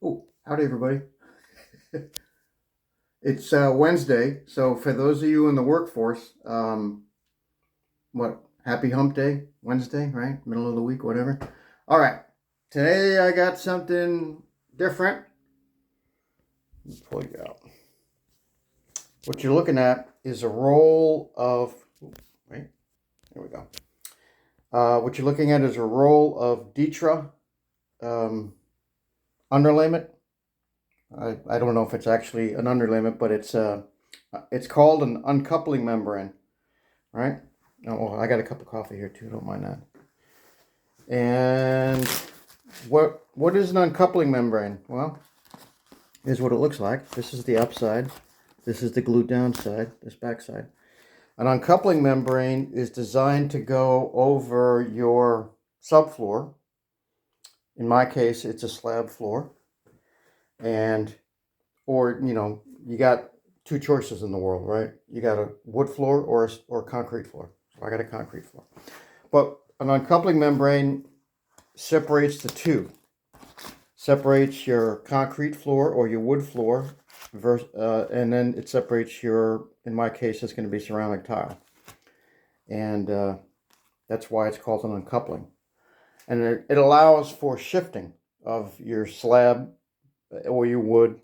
Oh, howdy, everybody. It's Wednesday, so for those of you in the workforce, happy hump day, Wednesday, right? Middle of the week, whatever. All right, today I got something different. Let me pull you out. What you're looking at is a roll of, right, there we go. What you're looking at is a roll of Ditra underlayment. I don't know if it's actually an underlayment, but it's called an uncoupling membrane, right? Oh, I got a cup of coffee here too. Don't mind that. And what is an uncoupling membrane? Well, here's what it looks like. This is the upside. This is the glued down side. This back side. An uncoupling membrane is designed to go over your subfloor. In my case, it's a slab floor, or you got two choices in the world, right? You got a wood floor or a concrete floor. So I got a concrete floor. But an uncoupling membrane separates the two. Separates your concrete floor or your wood floor, and then it separates in my case, it's going to be ceramic tile. And that's why it's called an uncoupling. And it allows for shifting of your slab or your wood,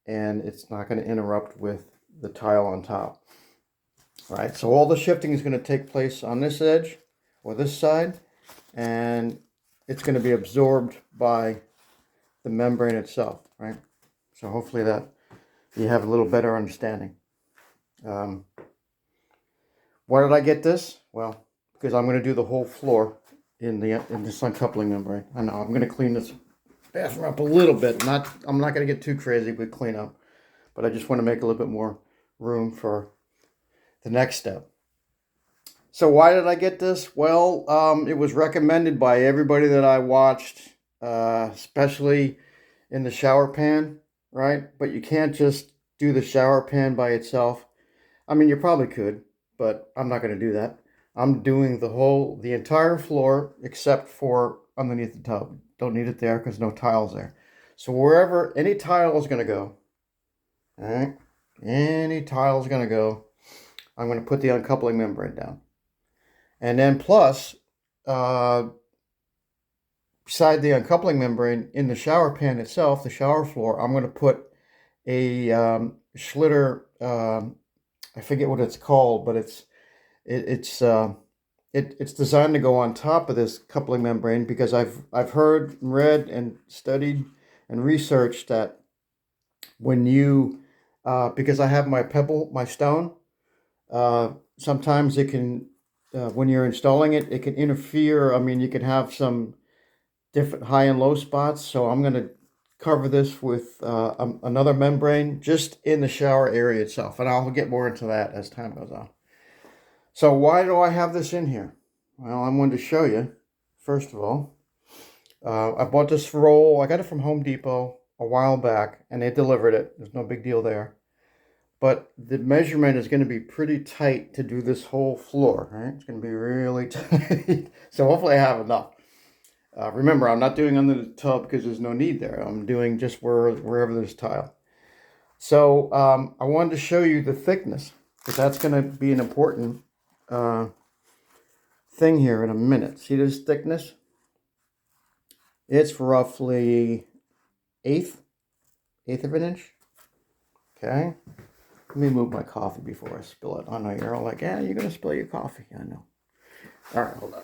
and it's not going to interrupt with the tile on top. All right, so all the shifting is going to take place on this edge or this side, and it's going to be absorbed by the membrane itself, right? So hopefully that you have a little better understanding. Why did I get this? Well, because I'm going to do the whole floor in this uncoupling membrane. I know I'm going to clean this bathroom up a little bit. I'm not going to get too crazy with cleanup, but I just want to make a little bit more room for the next step. So why did I get this? Well, it was recommended by everybody that I watched, especially in the shower pan, right? But you can't just do the shower pan by itself. I mean, you probably could, but I'm not going to do that. I'm doing the entire floor except for underneath the tub. Don't need it there because no tile's there. So wherever any tile is going to go, all right, any tile is going to go, I'm going to put the uncoupling membrane down. And then plus, beside the uncoupling membrane, in the shower pan itself, the shower floor, I'm going to put a Schlitter, I forget what it's called, but it's designed to go on top of this coupling membrane, because I've heard, read, and studied and researched that when you because I have my stone, sometimes it can when you're installing it, it can interfere. I mean, you can have some different high and low spots. So I'm going to cover this with another membrane just in the shower area itself, and I'll get more into that as time goes on. So why do I have this in here? Well, I'm going to show you. First of all, I bought this roll. I got it from Home Depot a while back, and they delivered it. There's no big deal there. But the measurement is going to be pretty tight to do this whole floor, right? It's going to be really tight. So hopefully I have enough. Remember, I'm not doing under the tub because there's no need there. I'm doing just wherever there's tile. So I wanted to show you the thickness, because that's going to be an important thing here in a minute. See this thickness? It's roughly eighth of an inch. Okay. Let me move my coffee before I spill it. I know you're all like, yeah, you're going to spill your coffee. I know. All right, hold on.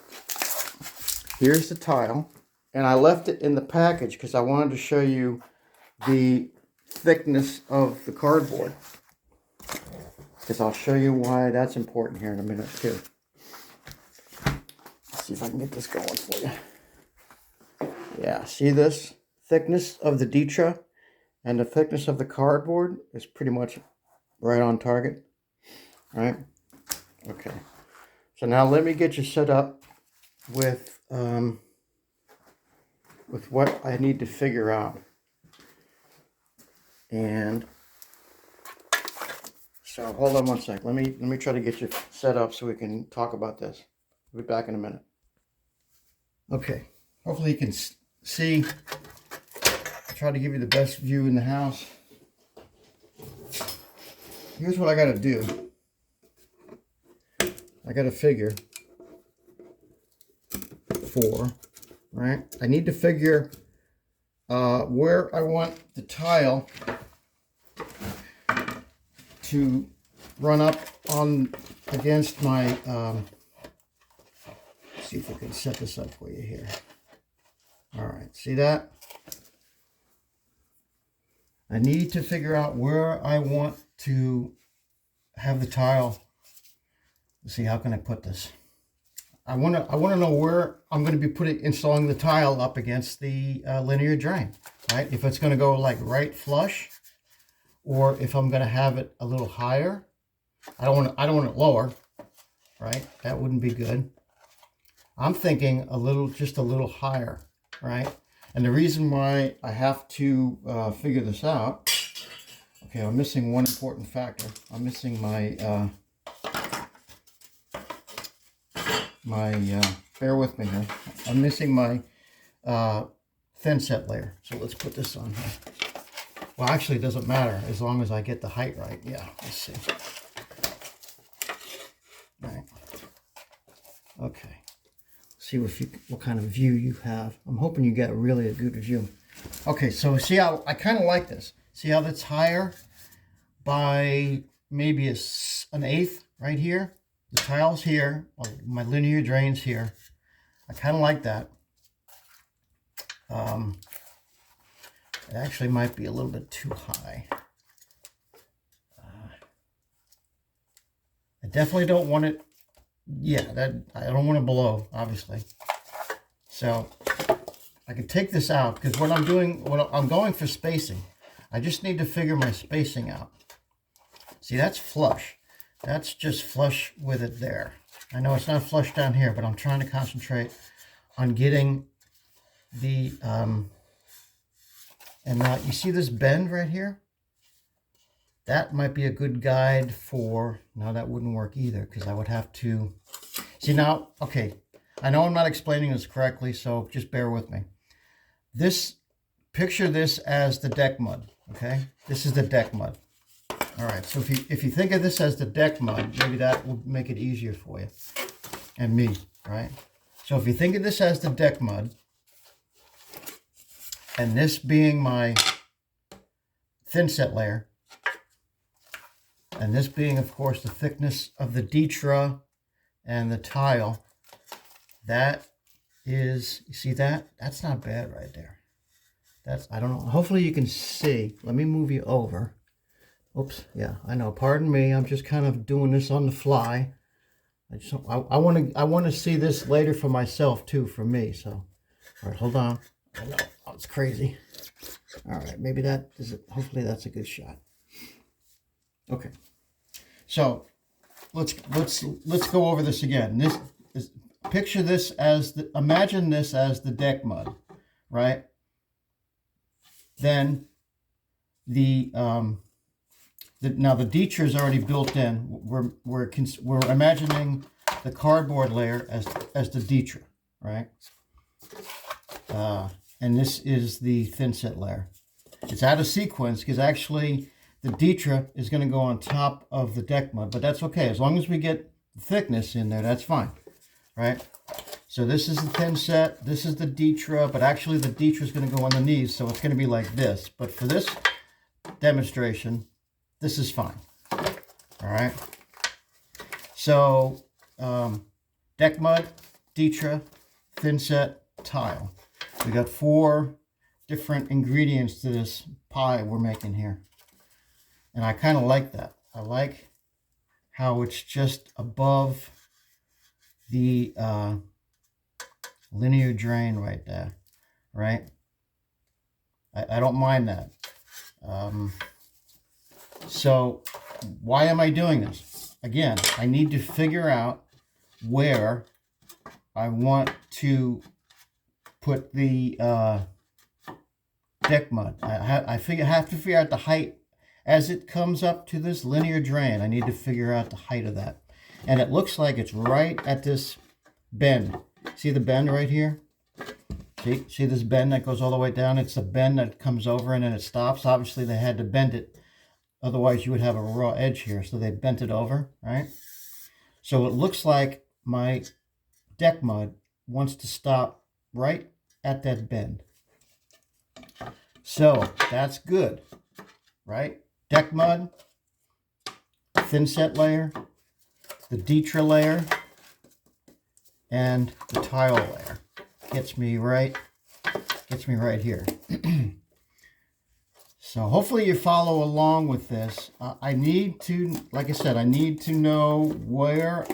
Here's the tile. And I left it in the package because I wanted to show you the thickness of the cardboard. Because I'll show you why that's important here in a minute too. Let's see if I can get this going for you. Yeah, see this thickness of the Ditra and the thickness of the cardboard is pretty much right on target, right? Okay. So now let me get you set up with what I need to figure out. And so hold on one sec. Let me try to get you set up so we can talk about this. We'll be back in a minute. Okay. Hopefully you can see, try to give you the best view in the house. Here's what I got to do. I got to figure 4, right? I need to figure where I want the tile to run up on against my, let's see if I can set this up for you here. All right, see that? I need to figure out where I want to have the tile. Let's see, how can I put this? I want to know where I'm going to be installing the tile up against the linear drain, right? If it's going to go like right flush, or if I'm going to have it a little higher. I don't want it lower, right? That wouldn't be good. I'm thinking just a little higher, right? And the reason why I have to figure this out, okay, I'm missing one important factor. I'm missing my bear with me here. I'm missing my thin set layer. So let's put this on here. Well, actually, it doesn't matter as long as I get the height right. Yeah, let's see. All right. Okay. See what kind of view you have. I'm hoping you get really a good view. Okay, so see how I kind of like this. See how that's higher by maybe an eighth right here. The tile's here. My linear drain's here. I kind of like that. It actually might be a little bit too high. I definitely don't want it. Yeah, I don't want it below, obviously. So I can take this out because what I'm going for spacing. I just need to figure my spacing out. See, that's flush. That's just flush with it there. I know it's not flush down here, but I'm trying to concentrate on getting the, and now you see this bend right here? That might be a good guide for, no, that wouldn't work either because I would have to, see now, okay, I know I'm not explaining this correctly, so just bear with me. Picture this as the deck mud, okay? This is the deck mud. All right, so if you think of this as the deck mud, maybe that will make it easier for you and me, right? So if you think of this as the deck mud, and this being my thin set layer, and this being, of course, the thickness of the Ditra and the tile, that is, you see that? That's not bad right there. That's, I don't know, hopefully you can see. Let me move you over. Oops, yeah, I know, pardon me. I'm just kind of doing this on the fly. I want to see this later for myself too, for me, so. All right, hold on. I know, oh, it's crazy. All right, maybe that is it. Hopefully that's a good shot. Okay, so let's go over this again. Picture this as imagine this as the deck mud, right? Then now the Ditra is already built in. We're imagining the cardboard layer as the Ditra, right? And this is the thin set layer. It's out of sequence because actually the Ditra is going to go on top of the deck mud, but that's okay. As long as we get the thickness in there, that's fine, right? So this is the thin set, this is the Ditra, but actually the Ditra is going to go underneath, so it's going to be like this. But for this demonstration, this is fine, all right? So deck mud, Ditra, thin set, tile. We got 4 different ingredients to this pie we're making here. And I kind of like that. I like how it's just above the linear drain right there, right? I don't mind that. So why am I doing this? Again, I need to figure out where I want to put the deck mud. I have to figure out the height as it comes up to this linear drain. I need to figure out the height of that. And it looks like it's right at this bend. See the bend right here? See this bend that goes all the way down? It's the bend that comes over and then it stops. Obviously, they had to bend it. Otherwise, you would have a raw edge here. So they bent it over, right? So it looks like my deck mud wants to stop right at that bend. So that's good, right? Deck mud, thin set layer, the Ditra layer, and the tile layer. Gets me right here. So hopefully you follow along with this. I need to, like I said, I need to know where.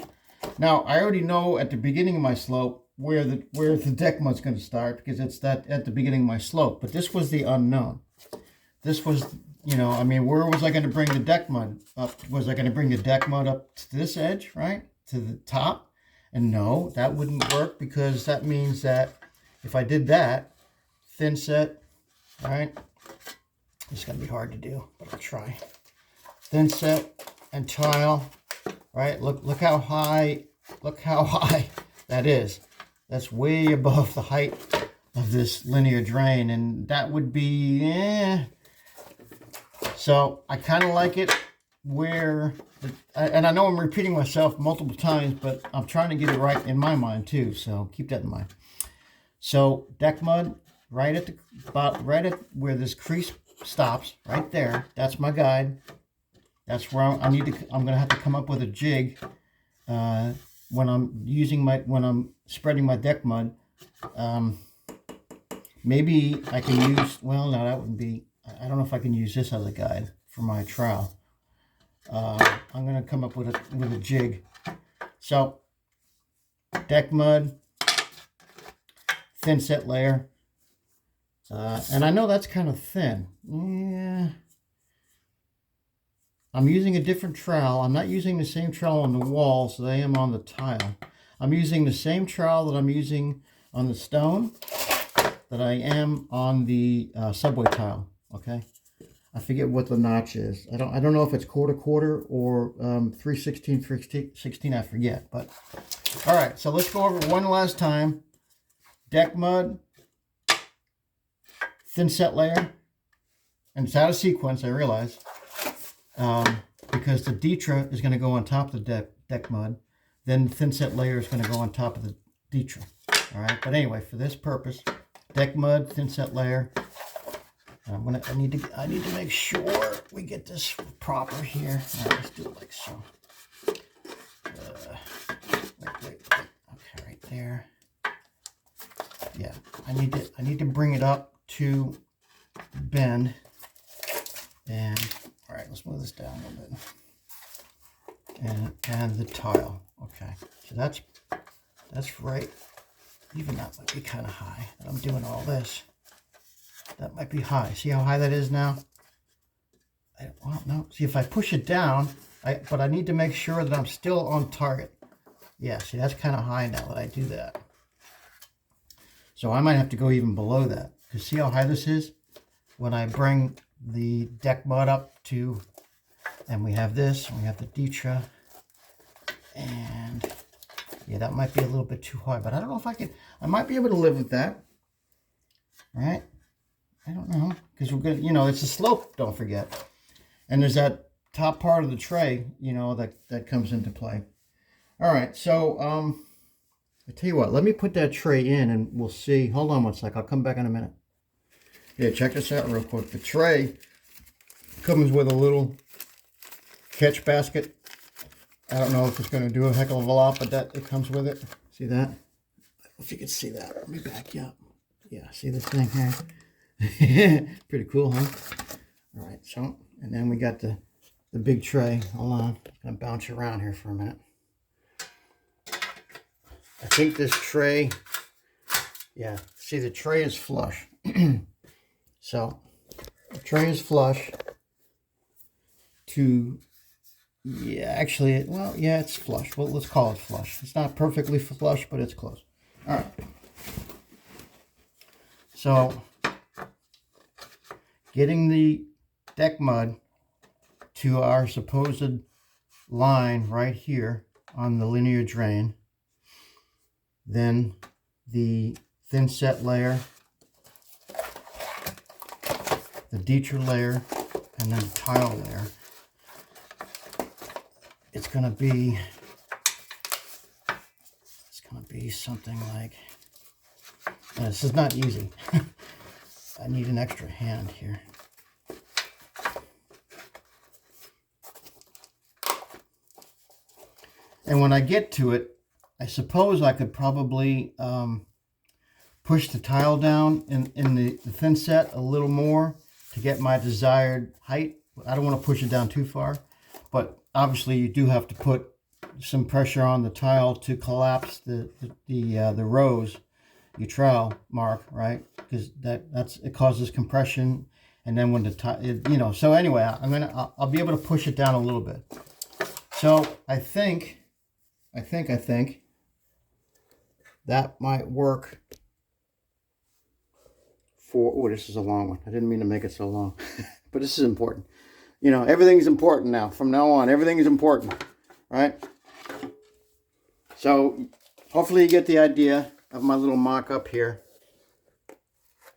Now I already know at the beginning of my slope where the deck mud's going to start, because it's that at the beginning of my slope. But this was the unknown. This was, you know, I mean, where was I going to bring the deck mud up? Was I going to bring the deck mud up to this edge, right, to the top? And no, that wouldn't work, because that means that if I did that, thin set, right? It's going to be hard to do, but I'll try. Thin set and tile, right? Look how high that is. That's way above the height of this linear drain, and that would be, So I kind of like it where, and I know I'm repeating myself multiple times, but I'm trying to get it right in my mind too, so keep that in mind. So deck mud right at the spot, right at where this crease stops, right there. That's my guide. That's where I'm gonna have to come up with a jig when I'm spreading my deck mud. Maybe I can use, well, no, that wouldn't be, I don't know if I can use this as a guide for my trowel. I'm going to come up with a jig. So, deck mud, thin set layer. And I know that's kind of thin. Yeah. I'm using a different trowel. I'm not using the same trowel on the walls that I am on the tile. I'm using the same trowel that I'm using on the stone that I am on the subway tile. Okay. I forget what the notch is. I don't know if it's quarter or 3/16, I forget. But all right, so let's go over it one last time. Deck mud, thin set layer, and it's out of sequence, I realize, because the Ditra is going to go on top of the deck mud. Then the thin set layer is going to go on top of the Ditra. All right, but anyway, for this purpose, deck mud, thin set layer. I need to make sure we get this proper here. All right, let's do it like so. Wait. Okay, right there. Yeah, I need to bring it up to bend. And all right, let's move this down a little bit. And the tile. Okay, so that's right. Even that might be kind of high. I'm doing all this. That might be high. See how high that is now? Well, no. See, if I push it down, but I need to make sure that I'm still on target. Yeah, see, that's kind of high now that I do that. So I might have to go even below that. Because see how high this is? When I bring the deck mud up to, and we have this, and we have the Ditra, and yeah, that might be a little bit too high, but I don't know if I might be able to live with that. All right? I don't know, because we're going to, it's a slope, don't forget. And there's that top part of the tray, that comes into play. All right, so I tell you what, let me put that tray in and we'll see. Hold on one sec, I'll come back in a minute. Yeah, check this out real quick. The tray comes with a little catch basket. I don't know if it's going to do a heck of a lot, but it comes with it. See that? If you can see that, let me back you up. Yeah, see this thing here? Pretty cool, huh? All right, so, and then we got the big tray. Hold on, I'm gonna bounce you around here for a minute. I think this tray, yeah, see the tray is flush. So, the tray is flush to, yeah, actually, well, yeah, it's flush. Well, let's call it flush. It's not perfectly flush, but it's close. All right. So, getting the deck mud to our supposed line right here on the linear drain, then the thin set layer, the Dieter layer, and then the tile layer. It's gonna be something like, this is not easy. I need an extra hand here. And when I get to it, I suppose I could probably push the tile down in the thin set a little more to get my desired height. I don't want to push it down too far, but obviously you do have to put some pressure on the tile to collapse the rows, your trowel mark, right? Because it causes compression, and then when the tile, you know. So anyway, I'll be able to push it down a little bit. So I think that might work for, oh, this is a long one. I didn't mean to make it so long, but this is important. You know, everything's important now. From now on, everything is important, right? So hopefully you get the idea of my little mock-up here.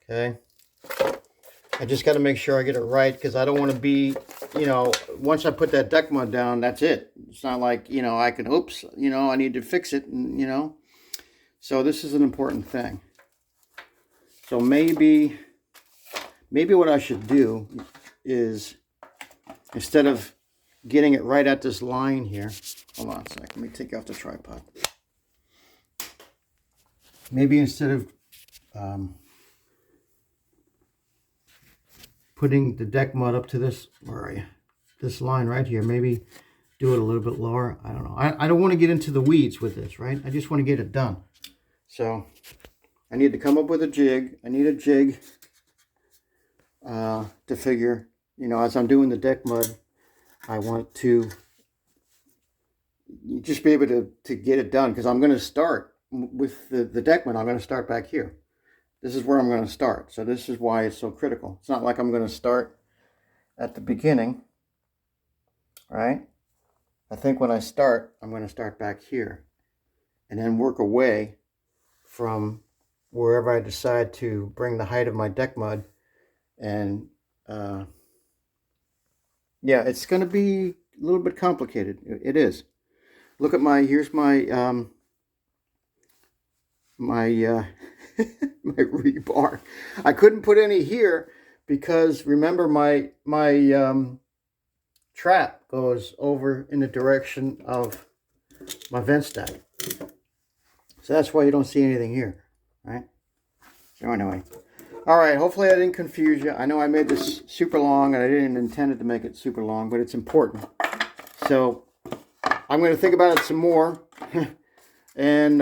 Okay. I just got to make sure I get it right, because I don't want to be, you know, once I put that deck mud down, that's it. It's not like, you know, I can, oops, you know, I need to fix it, and, you know. So this is an important thing. So maybe what I should do is, instead of getting it right at this line here, hold on a sec, let me take off the tripod. Maybe instead of putting the deck mud up to this, where are you? This line right here, maybe do it a little bit lower. I don't know. I don't want to get into the weeds with this, right? I just want to get it done. So I need to come up with a jig. I need a jig to figure, you know, as I'm doing the deck mud, I want to just be able to get it done, because I'm going to start with the deck mud. I'm going to start back here. This is where I'm going to start. So this is why it's so critical. It's not like I'm going to start at the beginning, right? I think when I start, I'm going to start back here and then work away from wherever I decide to bring the height of my deck mud. And yeah, it's going to be a little bit complicated. It is. Look at here's my my rebar. I couldn't put any here because, remember, my trap goes over in the direction of my vent stack. So that's why you don't see anything here, right? So anyway, all right, hopefully I didn't confuse you. I know I made this super long, and I didn't intend to make it super long, but it's important. So I'm going to think about it some more and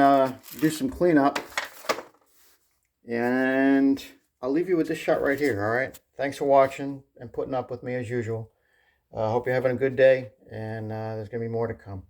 do some cleanup. And I'll leave you with this shot right here, all right? Thanks for watching and putting up with me as usual. I hope you're having a good day, and there's going to be more to come.